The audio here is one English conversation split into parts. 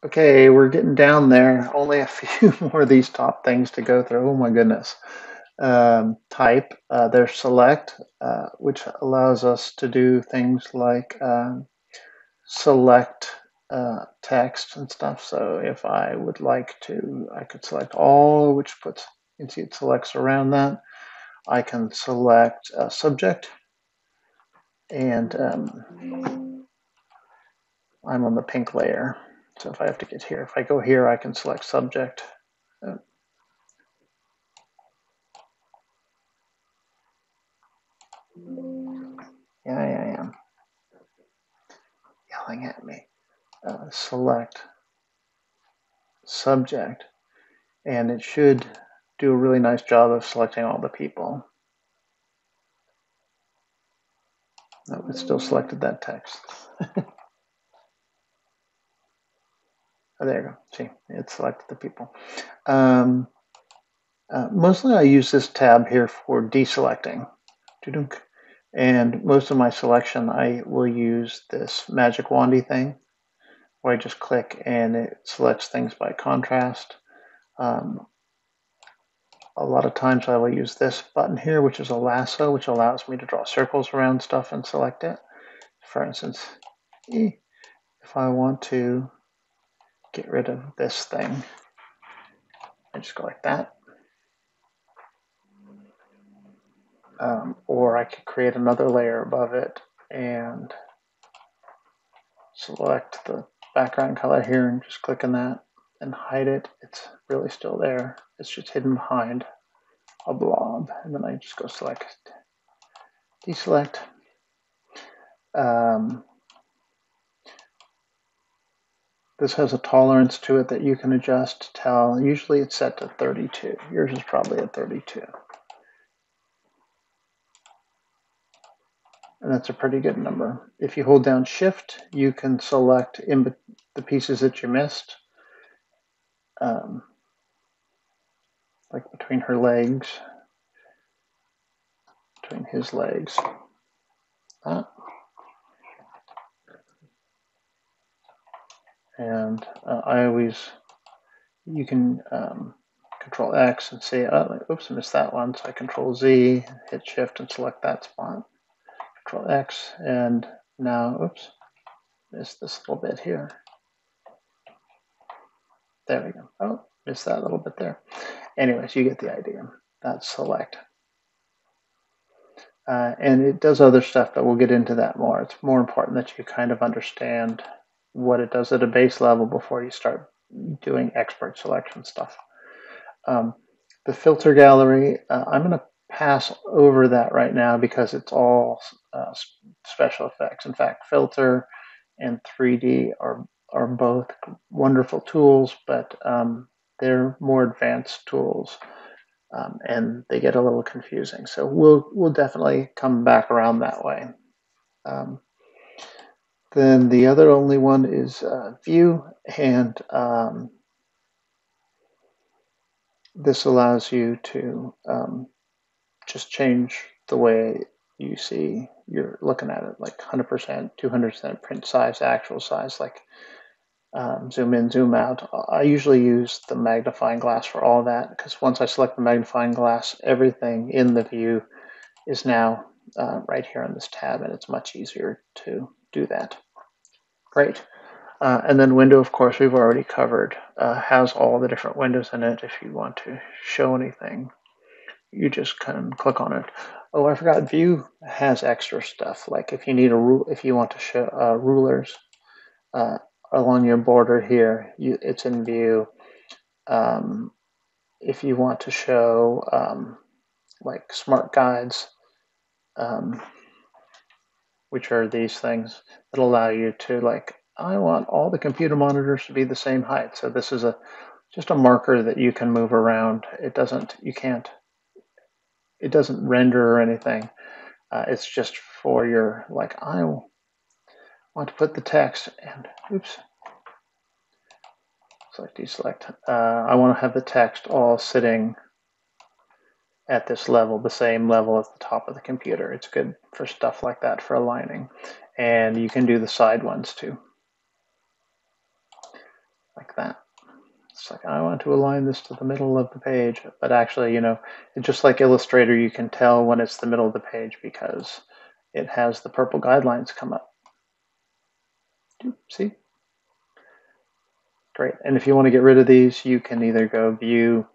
Okay, we're getting down there. Only a few more of these top things to go through. Oh my goodness. Type, there's select, which allows us to do things like select text and stuff. So if I would like to, I could select all, which puts, you can see it selects around that. I can select subject, and I'm on the pink layer. So if I have to get here, if I go here, I can select subject. Yeah, I am yelling at me. Select subject, and it should do a really nice job of selecting all the people. No, it still selected that text. Oh, there you go. See, it selected the people. Mostly I use this tab here for deselecting. And most of my selection, I will use this magic wandy thing where I just click and it selects things by contrast. A lot of times I will use this button here, which is a lasso, which allows me to draw circles around stuff and select it. For instance, if I want to get rid of this thing, I just go like that. Or I could create another layer above it and select the background color here and just click on that and hide it. It's really still there. It's just hidden behind a blob. And then I just go select, deselect. This has a tolerance to it that you can adjust to tell. Usually it's set to 32. Yours is probably at 32. And that's a pretty good number. If you hold down Shift, you can select in the pieces that you missed, like between her legs, between his legs. And I always, you can Control X and say, oh, oops, I missed that one. So I Control Z, hit Shift and select that spot. Control X, and now, oops, missed this little bit here. There we go. Oh, missed that little bit there. Anyways, you get the idea. That's select. And it does other stuff, but we'll get into that more. It's more important that you kind of understand what it does at a base level before you start doing expert selection stuff. The filter gallery, I'm going to pass over that right now because it's all special effects. In fact, filter and 3D are both wonderful tools, but they're more advanced tools. And they get a little confusing. So we'll definitely come back around that way. Then the other only one is view, and this allows you to just change the way you see you're looking at it, like 100%, 200% print size, actual size, like zoom in, zoom out. I usually use the magnifying glass for all that because once I select the magnifying glass, everything in the view is now right here on this tab, and it's much easier to do that. Great. And then window, of course, we've already covered. Has all the different windows in it. If you want to show anything, you just kind of click on it. Oh, I forgot. View has extra stuff. Like if you need a rule, if you want to show rulers along your border here, it's in view. If you want to show like smart guides, which are these things that allow you to, like, I want all the computer monitors to be the same height. So this is just a marker that you can move around. It doesn't render or anything. It's just for your, like, I want to put the text and oops, select deselect. I want to have the text all sitting at this level, the same level as the top of the computer. It's good for stuff like that, for aligning. And you can do the side ones too. like that. It's like, I want to align this to the middle of the page, but actually, you know, just like Illustrator, you can tell when it's the middle of the page because it has the purple guidelines come up. See? Great. And if you want to get rid of these, you can either go View,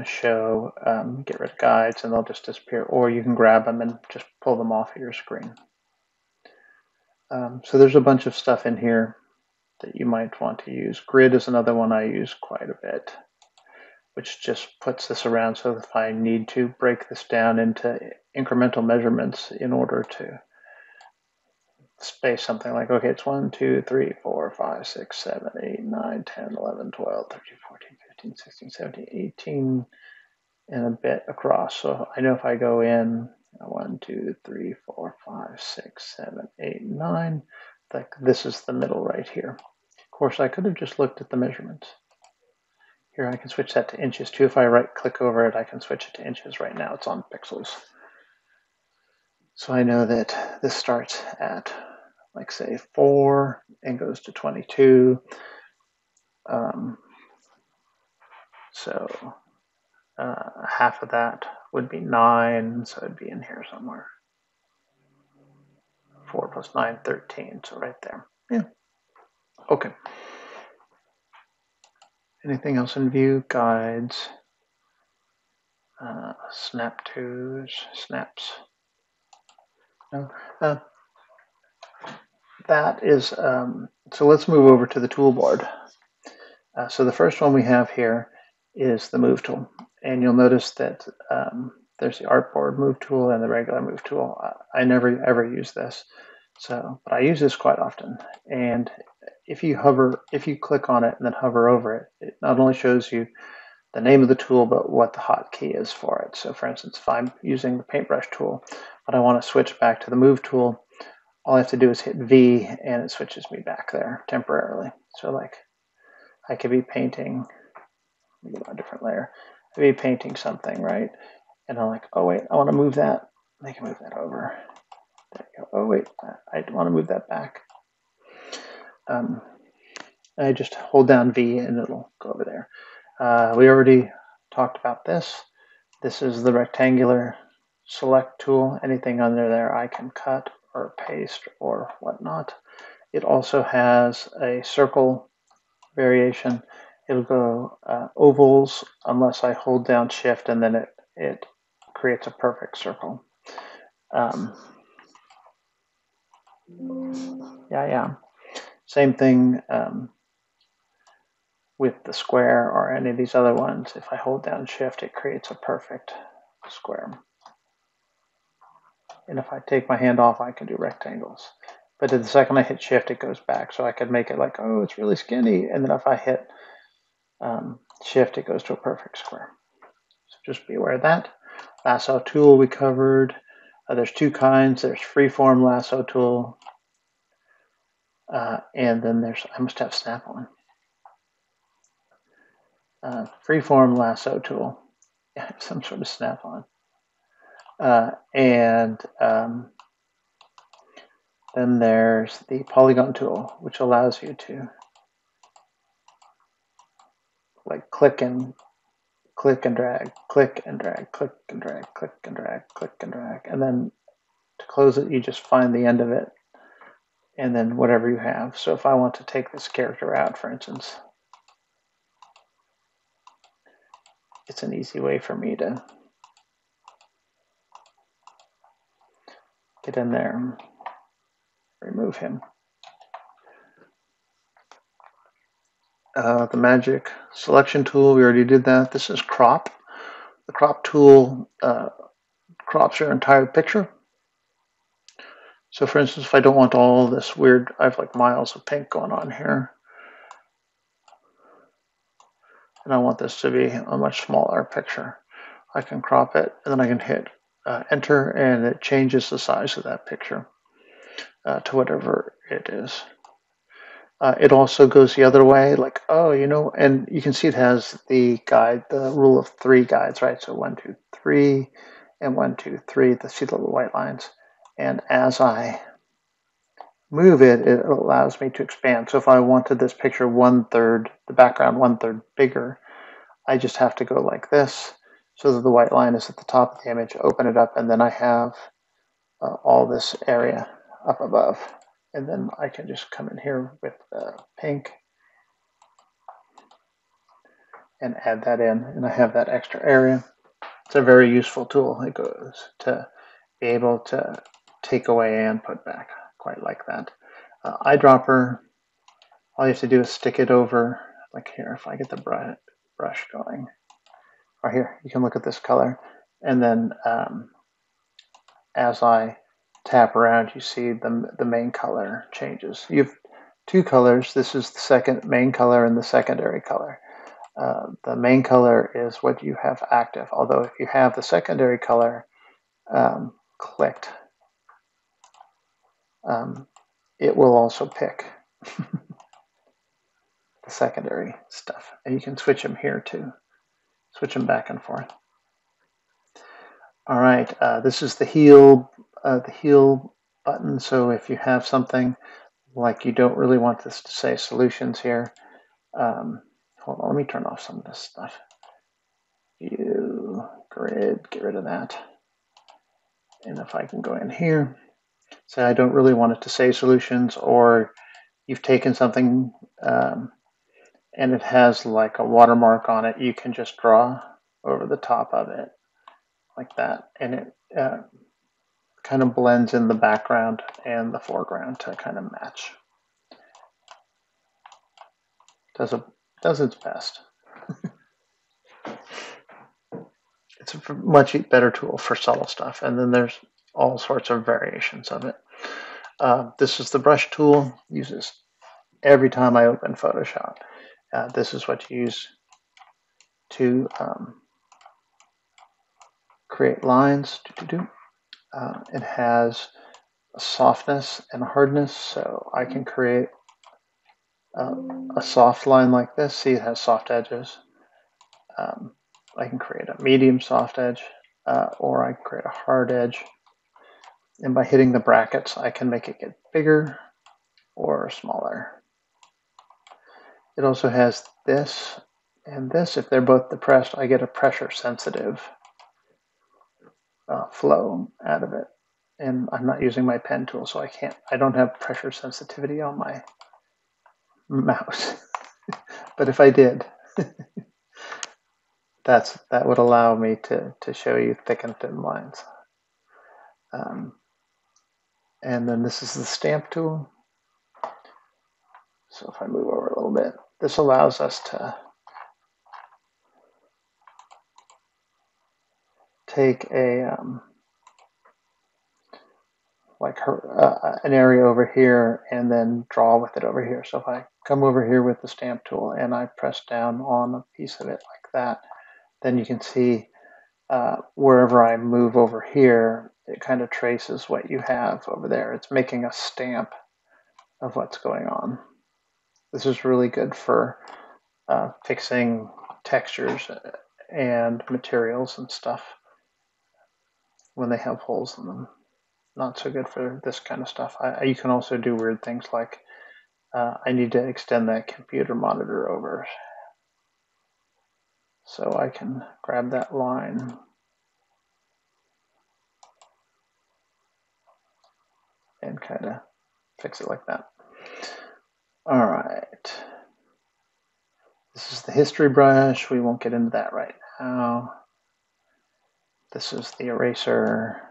Show, get rid of guides, and they'll just disappear, or you can grab them and just pull them off of your screen. So there's a bunch of stuff in here that you might want to use. Grid is another one I use quite a bit, which just puts this around so if I need to break this down into incremental measurements in order to space something like, okay, it's 1, 2, 3, 4, 5, 6, 7, 8, 9, 10, 11, 12, 13, 14, 15, 16, 17, 18, and a bit across. So I know if I go in 1, 2, 3, 4, 5, 6, 7, 8, 9, like this is the middle right here. Of course, I could have just looked at the measurements. Here I can switch that to inches too. If I right click over it, I can switch it to inches. Right now it's on pixels. So I know that this starts at, like, say 4 and goes to 22. So half of that would be 9, so it'd be in here somewhere. 4 plus 9, 13, so right there. Yeah. Okay. Anything else in view? Guides, snap twos, snaps. No. That is, so let's move over to the toolboard. So the first one we have here is the move tool. And you'll notice that there's the artboard move tool and the regular move tool. I never ever use this. So, but I use this quite often. And if you click on it and then hover over it, it not only shows you the name of the tool, but what the hotkey is for it. So for instance, if I'm using the paintbrush tool, but I want to switch back to the move tool, all I have to do is hit V and it switches me back there temporarily. So like I could be painting, let me get on a different layer. I could be painting something, right? And I'm like, oh wait, I want to move that. I can move that over. There you go. Oh wait, I want to move that back. I just hold down V and it'll go over there. We already talked about this. This is the rectangular select tool. Anything under there I can cut or paste or whatnot. It also has a circle variation. It'll go ovals unless I hold down shift and then it creates a perfect circle. Yeah. Same thing with the square or any of these other ones. If I hold down shift, it creates a perfect square. And if I take my hand off, I can do rectangles. But the second I hit shift, it goes back. So I could make it like, oh, it's really skinny. And then if I hit shift, it goes to a perfect square. So just be aware of that. Lasso tool we covered. There's two kinds. There's freeform lasso tool. And then there's, I must have snap on. Freeform lasso tool. Yeah, some sort of snap on. Then there's the polygon tool, which allows you to like click and drag, click and drag, click and drag, click and drag, click and drag. And then to close it, you just find the end of it and then whatever you have. So if I want to take this character out, for instance, it's an easy way for me to get in there and remove him. The magic selection tool, we already did that. This is crop. The crop tool crops your entire picture. So for instance, if I don't want all this weird, I have like miles of pink going on here. And I want this to be a much smaller picture. I can crop it and then I can hit enter and it changes the size of that picture to whatever it is. It also goes the other way, like, oh, you know, and you can see it has the guide, the rule of 3 guides, right? So 1, 2, 3, and 1, 2, 3. See the little white lines. And as I move it, it allows me to expand. So if I wanted this picture 1/3, the background 1/3 bigger, I just have to go like this so that the white line is at the top of the image, open it up, and then I have all this area up above. And then I can just come in here with pink and add that in, and I have that extra area. It's a very useful tool. It goes to be able to take away and put back, quite like that. Eyedropper, all you have to do is stick it over, like here, if I get the brush going, or here, you can look at this color, and then as I tap around, you see the main color changes. You have two colors. This is the second main color and the secondary color. The main color is what you have active, although if you have the secondary color clicked, it will also pick the secondary stuff. And you can switch them here too. Switch them back and forth. All right, this is the heal button. So if you have something like you don't really want this to say solutions here, hold on, let me turn off some of this stuff. View, grid, get rid of that. And if I can go in here, say I don't really want it to say solutions, or you've taken something and it has like a watermark on it, you can just draw over the top of it like that, and it kind of blends in the background and the foreground to kind of match. Does its best. It's a much better tool for subtle stuff, and then there's all sorts of variations of it. This is the brush tool. Uses every time I open Photoshop. This is what you use to create lines. It has a softness and a hardness, so I can create a soft line like this. See, it has soft edges. I can create a medium soft edge, or I can create a hard edge. And by hitting the brackets, I can make it get bigger or smaller. It also has this and this. If they're both depressed, I get a pressure sensitive flow out of it. And I'm not using my pen tool, so I don't have pressure sensitivity on my mouse. But if I did, that would allow me to show you thick and thin lines. And then this is the stamp tool. So if I move over a little bit, this allows us to take a an area over here and then draw with it over here. So if I come over here with the stamp tool and I press down on a piece of it like that, then you can see wherever I move over here, it kind of traces what you have over there. It's making a stamp of what's going on. This is really good for fixing textures and materials and stuff when they have holes in them. Not so good for this kind of stuff. You can also do weird things like I need to extend that computer monitor over, so I can grab that line and kind of fix it like that. All right. This is the history brush. We won't get into that right now. This is the eraser.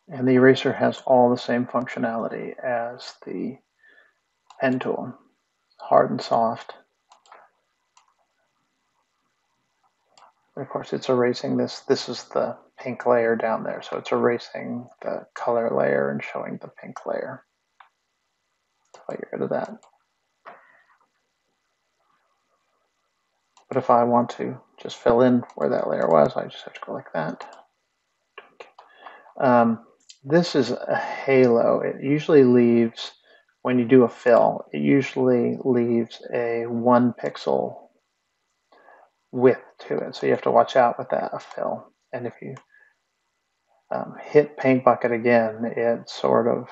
And the eraser has all the same functionality as the pen tool, hard and soft. And of course, it's erasing this. This is the pink layer down there, so it's erasing the color layer and showing the pink layer. So I get rid of that. But if I want to just fill in where that layer was, I just have to go like that. This is a halo. It usually leaves, when you do a fill, it usually leaves a 1 pixel width to it. So you have to watch out with that, a fill. And if you hit paint bucket again, it sort of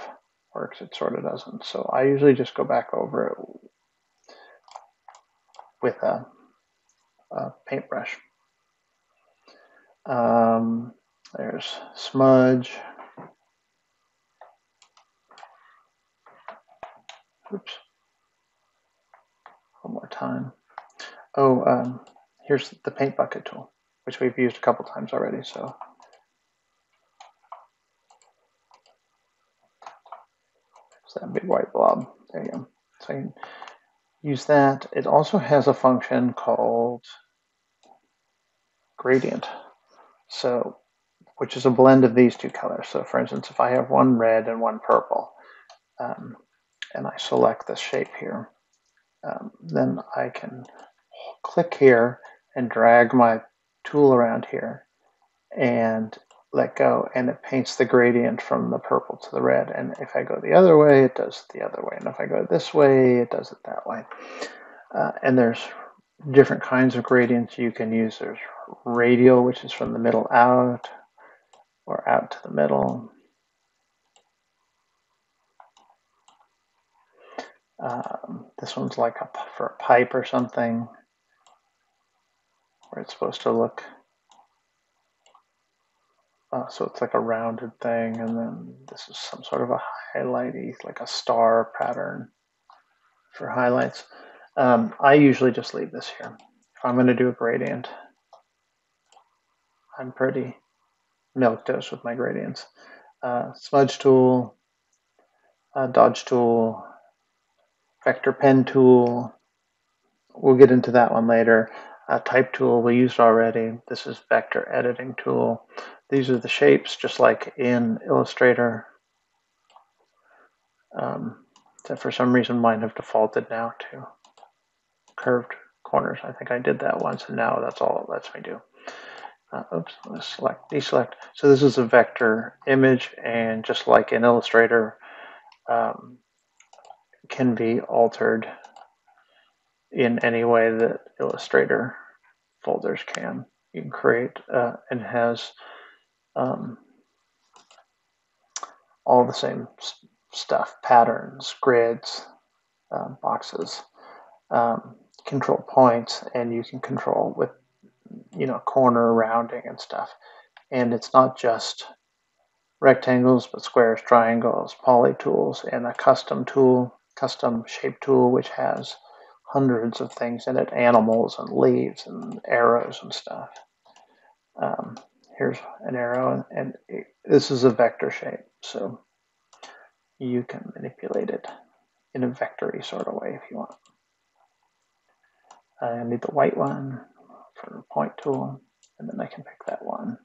works, it sort of doesn't. So I usually just go back over it with a paintbrush. There's smudge. Oops. One more time. Oh, here's the paint bucket tool, which we've used a couple times already. So it's that big white blob. There you go. So you can use that. It also has a function called gradient. So, which is a blend of these two colors. So for instance, if I have one red and one purple, and I select this shape here, then I can click here and drag my tool around here and let go, and it paints the gradient from the purple to the red. And if I go the other way, it does it the other way. And if I go this way, it does it that way. And there's different kinds of gradients you can use. There's radial, which is from the middle out, or out to the middle. This one's like for a pipe or something, where it's supposed to look. So it's like a rounded thing, and then this is some sort of a highlighty, like a star pattern for highlights. I usually just leave this here. If I'm going to do a gradient, I'm pretty milquetoast with my gradients. Smudge tool, dodge tool, vector pen tool. We'll get into that one later. Type tool we used already. This is vector editing tool. These are the shapes, just like in Illustrator. That for some reason mine have defaulted now to curved corners. I think I did that once, and now that's all it lets me do. Oops, let's select, deselect. So this is a vector image, and just like in Illustrator, can be altered in any way that Illustrator folders can. You can create and has all the same stuff, patterns, grids, boxes, control points, and you can control with, corner rounding and stuff. And it's not just rectangles, but squares, triangles, poly tools, and a custom tool, custom shape tool, which has hundreds of things in it, animals and leaves and arrows and stuff. Here's an arrow, and this is a vector shape, so you can manipulate it in a vectory sort of way if you want. I need the white one for the point tool, and then I can pick that one.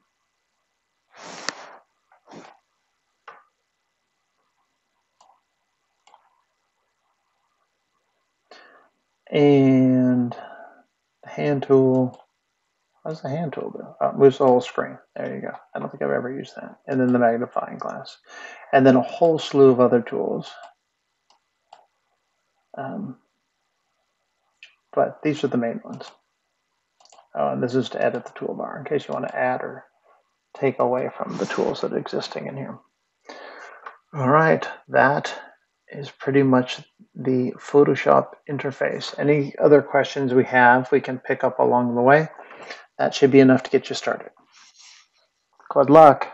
And the hand tool, what does the hand tool do? Oh, it moves the whole screen. There you go. I don't think I've ever used that. And then the magnifying glass. And then a whole slew of other tools. But these are the main ones. Oh, and this is to edit the toolbar in case you want to add or take away from the tools that are existing in here. All right, that is pretty much the Photoshop interface. Any other questions we have, we can pick up along the way. That should be enough to get you started. Good luck.